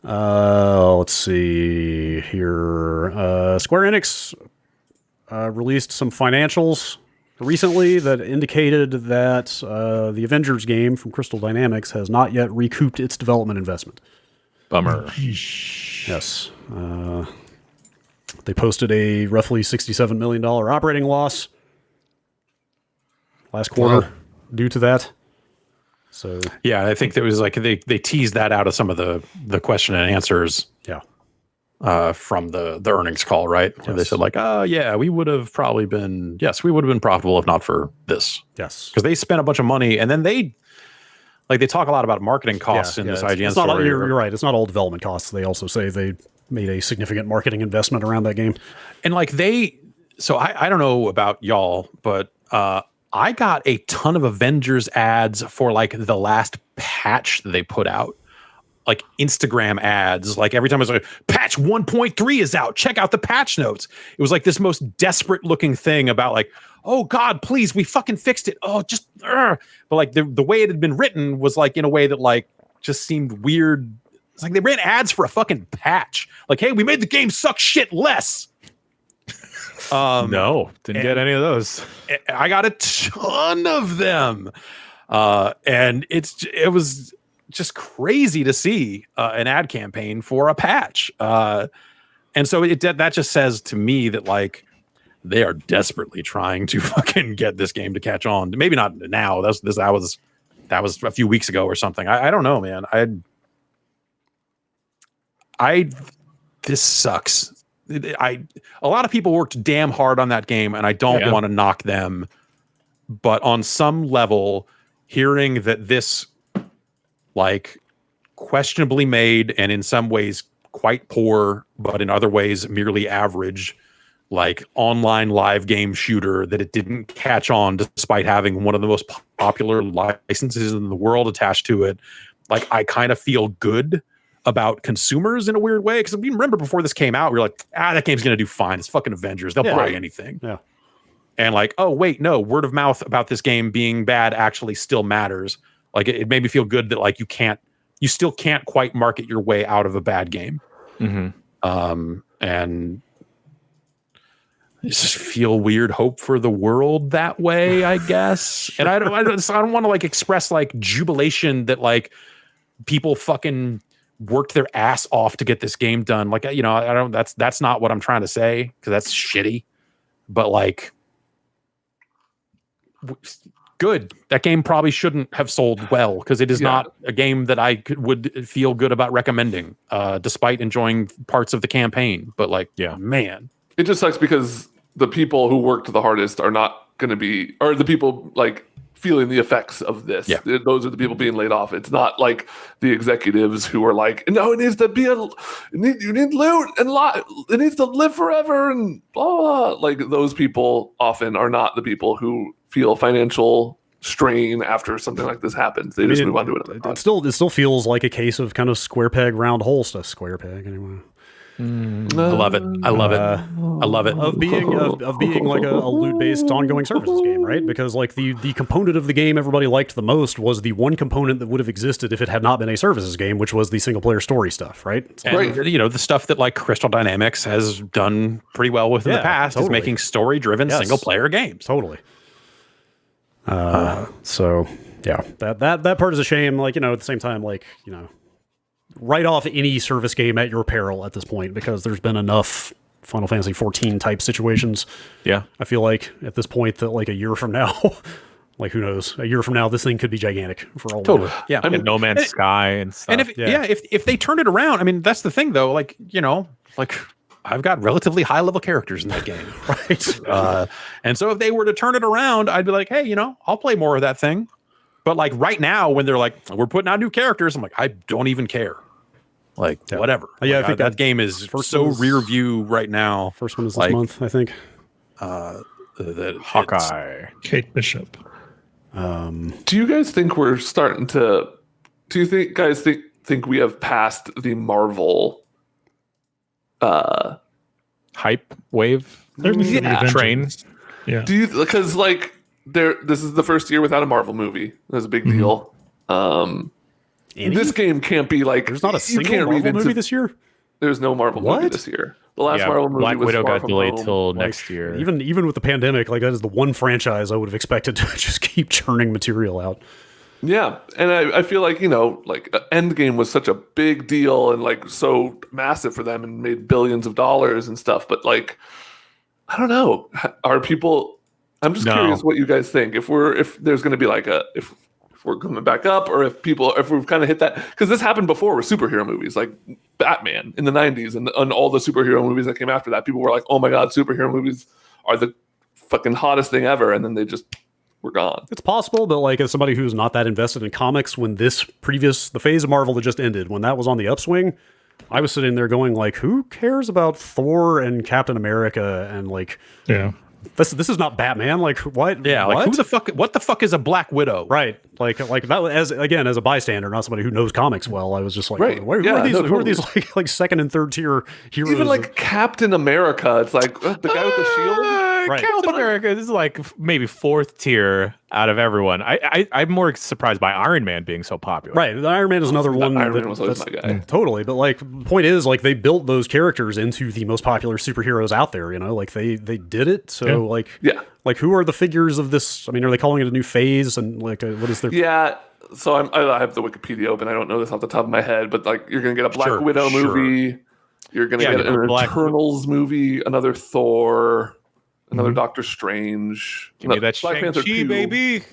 Let's see here. Square Enix released some financials recently that indicated that the Avengers game from Crystal Dynamics has not yet recouped its development investment. Bummer. Yes. They posted a roughly $67 million operating loss last quarter due to that. So yeah, I think there was like they teased that out of some of the question and answers. Yeah. From the earnings call, right? Where they said like, yeah, we would have probably been, we would have been profitable if not for this. Yes. Because they spent a bunch of money, and then they talk a lot about marketing costs in this IGN story. Not, you're right. It's not all development costs. They also say they made a significant marketing investment around that game. And like so I don't know about y'all, but I got a ton of Avengers ads for like the last patch that they put out. Like Instagram ads, like every time I was like, patch 1.3 is out, check out the patch notes. It was like this most desperate looking thing about like, oh God, please, we fucking fixed it. Oh, just, but like the way it had been written was like in a way that like just seemed weird. It's like they ran ads for a fucking patch. Like, hey, we made the game suck shit less. No, didn't get any of those. I got a ton of them. And it was just crazy to see an ad campaign for a patch. And so that just says to me that like they are desperately trying to fucking get this game to catch on. Maybe not now. That was a few weeks ago or something. I don't know, man. This sucks. A lot of people worked damn hard on that game, and I don't want to knock them. But on some level, hearing that this like questionably made and in some ways quite poor, but in other ways merely average, like online live game shooter, that it didn't catch on despite having one of the most popular licenses in the world attached to it. Like, I kind of feel good about consumers in a weird way, because we remember before this came out, we were like, that game's gonna do fine. It's fucking Avengers. They'll buy anything. Yeah. And like, oh wait, no, word of mouth about this game being bad actually still matters. Like, it made me feel good that like you still can't quite market your way out of a bad game. Mm-hmm. And I just feel weird hope for the world that way, I guess. And I don't want to like express like jubilation that like people fucking worked their ass off to get this game done. Like, you know, that's not what I'm trying to say, because that's shitty. But like, good. That game probably shouldn't have sold well, because it is not a game that I would feel good about recommending, despite enjoying parts of the campaign. But like, man, it just sucks because the people who worked the hardest are not going to be, or the people like feeling the effects of this. Yeah. Those are the people being laid off. It's not like the executives who are like, no, it needs to be you need loot and it needs to live forever and blah, blah. Like, those people often are not the people who feel financial strain after something like this happens. They just move on to it. It still feels like a case of kind of square peg round hole stuff. Square peg anyway. I love it. I love it. I love it. Of being like a loot based ongoing services game, right? Because like the component of the game everybody liked the most was the one component that would have existed if it had not been a services game, which was the single player story stuff, right? And, you know, the stuff that like Crystal Dynamics has done pretty well with in the past is making story driven single player games. Totally. So yeah, that part is a shame. Like, you know, at the same time, like, you know, write off any service game at your peril at this point, because there's been enough Final Fantasy 14 type situations. Yeah. I feel like at this point that like a year from now, like who knows, a year from now, this thing could be gigantic for all. Totally. Yeah. I mean, No Man's Sky and stuff. And if they turn it around, I mean, that's the thing though, like, you know, like I've got relatively high level characters in that game. Right. And so if they were to turn it around, I'd be like, hey, you know, I'll play more of that thing. But like right now, when they're like, we're putting out new characters, I'm like, I don't even care. Like, whatever. Yeah, like, I think that game is so rear view right now. First one is this month, I think. Hawkeye. Kate Bishop. Do you guys think we're starting to? Do you think guys think we have passed the Marvel hype wave? Train. Yeah. Do you, because like this is the first year without a Marvel movie. That's a big deal. This game can't be like. There's not a you single can't read Marvel movie into- this year. There's no Marvel movie What? this year. The last Yeah, Marvel movie Black was Widow Far got From delayed Home. till Like, next year. Even with the pandemic, like that is the one franchise I would have expected to just keep churning material out. Yeah, and I feel like like Endgame was such a big deal and like so massive for them and made billions of dollars and stuff. But like, I don't know, are people? I'm just curious what you guys think. If there's going to be like if we're coming back up, or if we've kind of hit that, because this happened before with superhero movies, like Batman in the 90s and all the superhero movies that came after that. People were like, oh my God, superhero movies are the fucking hottest thing ever. And then they just were gone. It's possible, but like as somebody who's not that invested in comics, when the phase of Marvel that just ended, when that was on the upswing, I was sitting there going like, who cares about Thor and Captain America? And like, this is not Batman. Like what? Yeah, what? like what the fuck is a Black Widow? Right. Like that as a bystander, not somebody who knows comics well. I was just like, Right. who are Yeah, these? no, Who are totally. these like second and third tier heroes? Even like Captain America, it's like the guy with the shield. Right. Captain America is like maybe fourth tier out of everyone. I'm more surprised by Iron Man being so popular. Right. Iron Man is another one. Iron Man was always my guy. Totally. But like, the point is, like, they built those characters into the most popular superheroes out there. You know, like they did it. So like, like who are the figures of this? I mean, are they calling it a new phase? And like, what is their? Yeah. So I have the Wikipedia open. I don't know this off the top of my head, but like you're gonna get a Black Widow movie. You're gonna get an Eternals movie, another Thor. Another Doctor Strange. Give me that Black Panther Shang-Chi, 2. baby.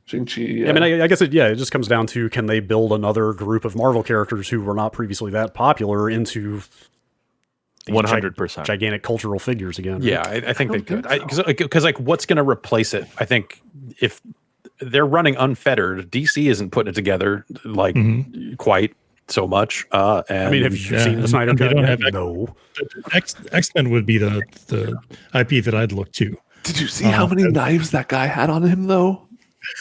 Shang-Chi. I mean, I guess it just comes down to, can they build another group of Marvel characters who were not previously that popular into 100% gigantic cultural figures again? Yeah, I think they could. Because like, what's going to replace it? I think if they're running unfettered, DC isn't putting it together like quite so much. And I mean, have you seen the Snyder Cut? No. X-Men would be the IP that I'd look to. Did you see how many knives that guy had on him though?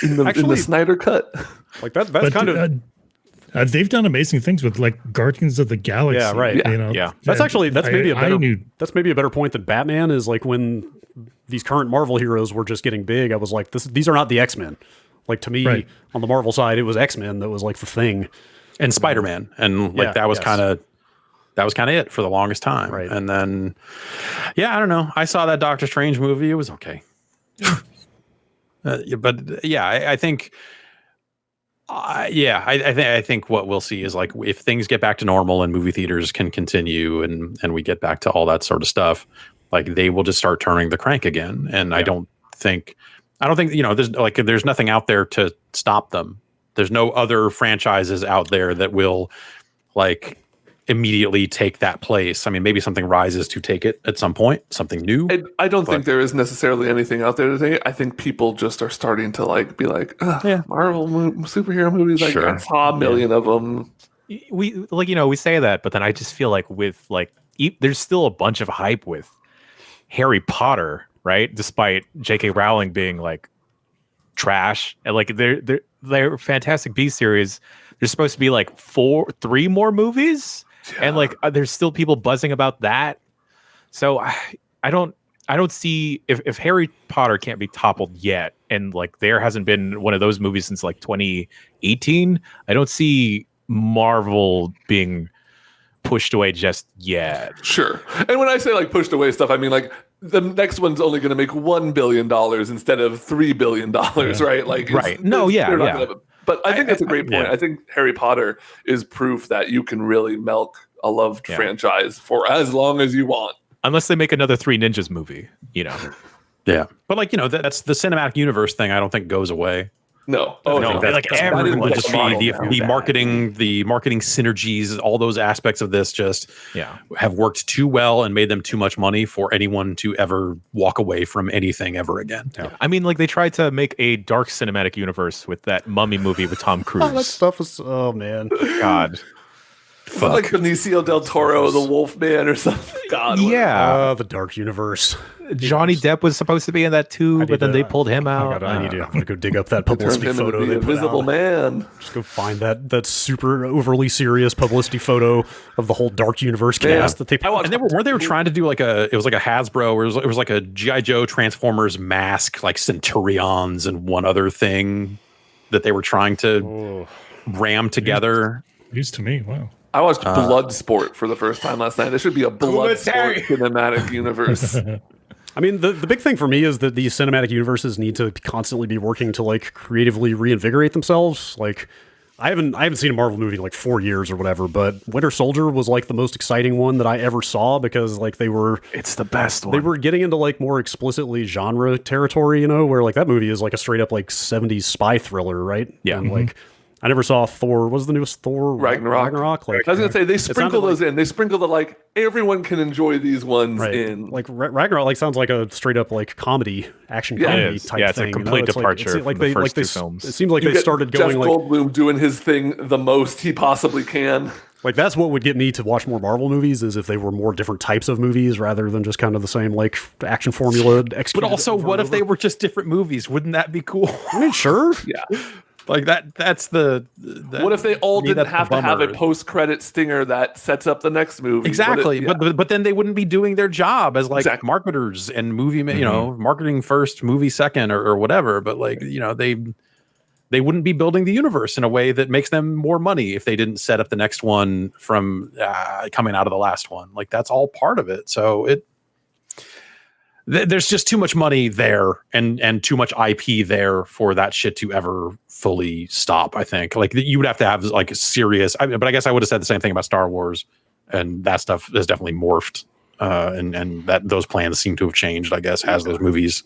In the Snyder Cut. Like that's kind of they've done amazing things with like Guardians of the Galaxy. Yeah, right. You know? Yeah. That's maybe a better point than Batman is. Like when these current Marvel heroes were just getting big, I was like, these are not the X-Men. Like to me, on the Marvel side, it was X-Men that was like the thing. And Spider-Man, and like that was kind of it for the longest time. Right. And then, I don't know. I saw that Doctor Strange movie. It was okay. But yeah, I think, I think what we'll see is like if things get back to normal and movie theaters can continue and we get back to all that sort of stuff, like they will just start turning the crank again. And I don't think there's nothing out there to stop them. There's no other franchises out there that will like immediately take that place. I mean, maybe something rises to take it at some point, something new. I don't think there is necessarily anything out there today. I think people just are starting to like be like, Marvel superhero movies. Like I saw a million of them. We say that, but then I just feel like with like there's still a bunch of hype with Harry Potter, right? Despite J.K. Rowling being like trash, and like they're Fantastic Beasts series. There's supposed to be like 3 more movies, and like there's still people buzzing about that. So I don't see if Harry Potter can't be toppled yet, and like there hasn't been one of those movies since like 2018. I don't see Marvel being pushed away just yet. Sure. And when I say like pushed away stuff, I mean like the next one's only going to make $1 billion instead of $3 billion, right? Like, but I think that's a great point. I think Harry Potter is proof that you can really milk a loved franchise for as long as you want. Unless they make another Three Ninjas movie, Yeah. But like, that's the cinematic universe thing I don't think goes away. No. Oh, no. Like everyone just the marketing synergies, all those aspects of this just have worked too well and made them too much money for anyone to ever walk away from anything ever again. Yeah. I mean, like they tried to make a dark cinematic universe with that Mummy movie with Tom Cruise. That stuff is, oh man. God. Like Benicio del Toro, the Wolfman or something. God. Yeah. The dark universe. Johnny Depp was supposed to be in that too, but then they pulled him out. I'm gonna go dig up that publicity photo. The Invisible Man. Just go find that super overly serious publicity photo of the whole Dark Universe cast that they. And weren't they trying to do like it was like a Hasbro, or it was like a G.I. Joe Transformers mask, like Centurions and one other thing that they were trying to ram together. News to me. Wow. I watched Bloodsport for the first time last night. There should be a Bloodsport cinematic universe. I mean, the big thing for me is that these cinematic universes need to constantly be working to like creatively reinvigorate themselves. Like, I haven't seen a Marvel movie in like 4 years or whatever, but Winter Soldier was like the most exciting one that I ever saw because like it's the best one. They were getting into like more explicitly genre territory, you know, where like that movie is like a straight up like 70s spy thriller, right? Yeah. And like I never saw Thor. What was the newest Thor? Ragnarok. Like, I was gonna say they sprinkle those like, in. They sprinkle the like everyone can enjoy these ones in. Like Ragnarok, like sounds like a straight up like comedy action comedy type it's thing. a complete departure like from the they first like two films. It seems like You they get started Jeff going like Goldblum doing his thing the most he possibly can. like that's what would get me to watch more Marvel movies is if they were more different types of movies rather than just kind of the same like action formula. But also, what if they were just different movies? Wouldn't that be cool? I mean, sure. Yeah. Like that's the. What if they all to me, didn't that's have the to have a bummer. post-credit stinger that sets up the next movie? Exactly, What if- but then they wouldn't be doing their job as like Exactly. marketers and movie, you know, marketing first, movie second, or whatever. But like, you know, they wouldn't be building the universe in a way that makes them more money if they didn't set up the next one from coming out of the last one. Like that's all part of it. So there's just too much money there and too much IP there for that shit to ever fully stop. I think like you would have to have like a serious, but I guess I would have said the same thing about Star Wars, and that stuff has definitely morphed. And that those plans seem to have changed, I guess, as those movies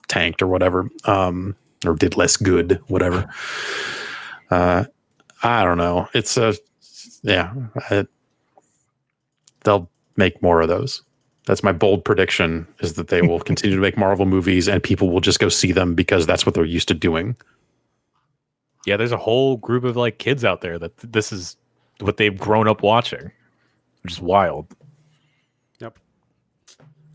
tanked or whatever, or did less good, whatever. I don't know. It's they'll make more of those. That's my bold prediction, is that they will continue to make Marvel movies and people will just go see them because that's what they're used to doing. Yeah, there's a whole group of like kids out there that this is what they've grown up watching, which is wild. Yep.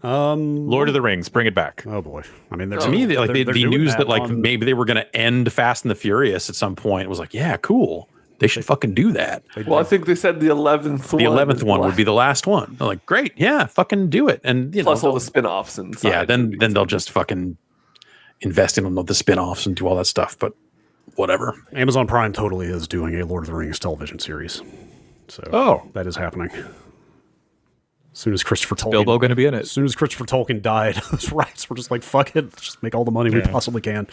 Lord of the Rings, bring it back. Oh boy. I mean, To me, like the doing news that like on- maybe they were going to end Fast and the Furious at some point was like, yeah, cool. They should fucking do that. Well, I think they said the 11th one. The 11th one would be the last one. I'm like, great, yeah, fucking do it. And you plus know, all the spin-offs and yeah, then they'll just fucking invest in the spin-offs and do all that stuff. But whatever. Amazon Prime totally is doing a Lord of the Rings television series. So that is happening. As soon as Christopher Tolkien, Bilbo going to be in as it? soon as Christopher Tolkien died, those rights were just like, fuck it, let's just make all the money we possibly can.